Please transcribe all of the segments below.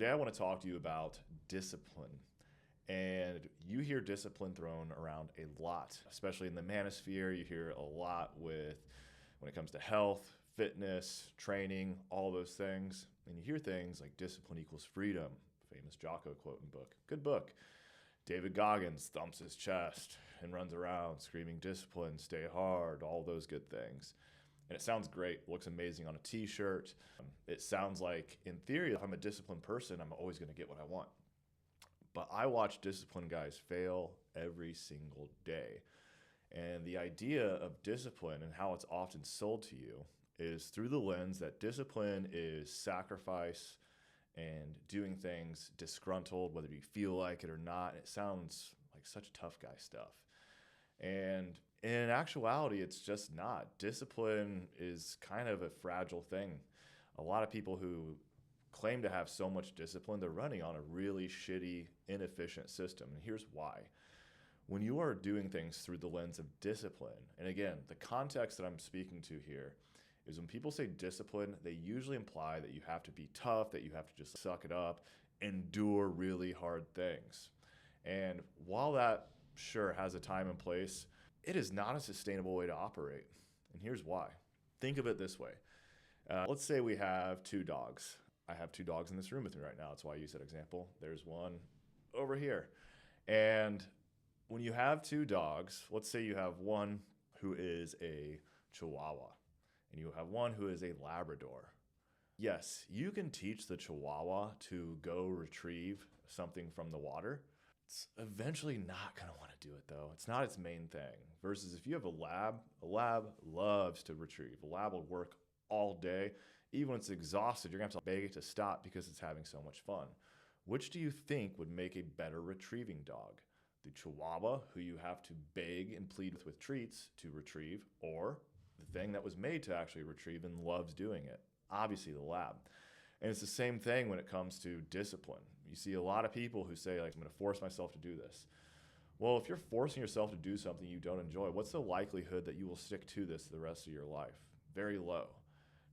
Today I want to talk to you about discipline. And you hear discipline thrown around a lot, especially in the manosphere. You hear a lot when it comes to health, fitness, training, all those things. And you hear things like discipline equals freedom, famous Jocko quote and book. Good book. David Goggins thumps his chest and runs around screaming discipline, stay hard, all those good things. And it sounds great, looks amazing on a t-shirt. It sounds like, in theory, if I'm a disciplined person, I'm always going to get what I want. But I watch disciplined guys fail every single day. And the idea of discipline and how it's often sold to you is through the lens that discipline is sacrifice and doing things disgruntled, whether you feel like it or not. It sounds like such tough guy stuff. And in actuality, it's just not. Discipline is kind of a fragile thing. A lot of people who claim to have so much discipline, they're running on a really shitty, inefficient system. And here's why. When you are doing things through the lens of discipline, and again, the context that I'm speaking to here is when people say discipline, they usually imply that you have to be tough, that you have to just suck it up, endure really hard things. And while that sure has a time and place, it is not a sustainable way to operate. And here's why. Think of it this way. Let's say we have two dogs. I have two dogs in this room with me right now. That's why I use that example. There's one over here. And when you have two dogs, let's say you have one who is a Chihuahua and you have one who is a Labrador. Yes, you can teach the Chihuahua to go retrieve something from the water. It's eventually not going to want to do it, though. It's not its main thing. Versus if you have a lab loves to retrieve. A lab will work all day. Even when it's exhausted, you're going to have to beg it to stop because it's having so much fun. Which do you think would make a better retrieving dog? The Chihuahua, who you have to beg and plead with treats to retrieve, or the thing that was made to actually retrieve and loves doing it? Obviously, the lab. And it's the same thing when it comes to discipline. You see a lot of people who say, like, I'm going to force myself to do this. Well, if you're forcing yourself to do something you don't enjoy, what's the likelihood that you will stick to this the rest of your life? Very low.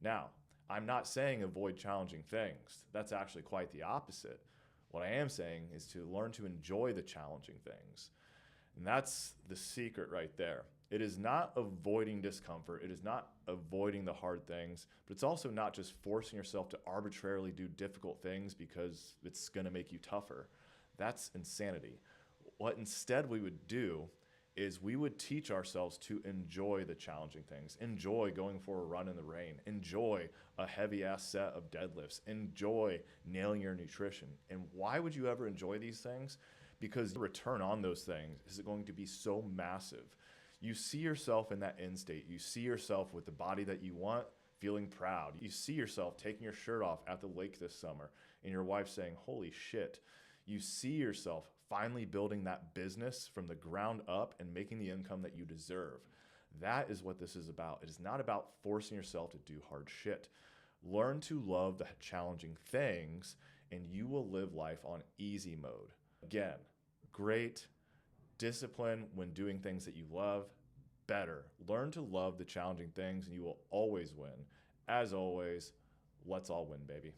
Now, I'm not saying avoid challenging things. That's actually quite the opposite. What I am saying is to learn to enjoy the challenging things. And that's the secret right there. It is not avoiding discomfort. It is not avoiding the hard things, but it's also not just forcing yourself to arbitrarily do difficult things because it's going to make you tougher. That's insanity. What instead we would do is we would teach ourselves to enjoy the challenging things, enjoy going for a run in the rain, enjoy a heavy ass set of deadlifts, enjoy nailing your nutrition. And why would you ever enjoy these things? Because the return on those things is going to be so massive. You see yourself in that end state. You see yourself with the body that you want, feeling proud. You see yourself taking your shirt off at the lake this summer and your wife saying, holy shit. You see yourself finally building that business from the ground up and making the income that you deserve. That is what this is about. It is not about forcing yourself to do hard shit. Learn to love the challenging things and you will live life on easy mode. Again, great discipline when doing things that you love, better. Learn to love the challenging things and you will always win. As always, let's all win, baby.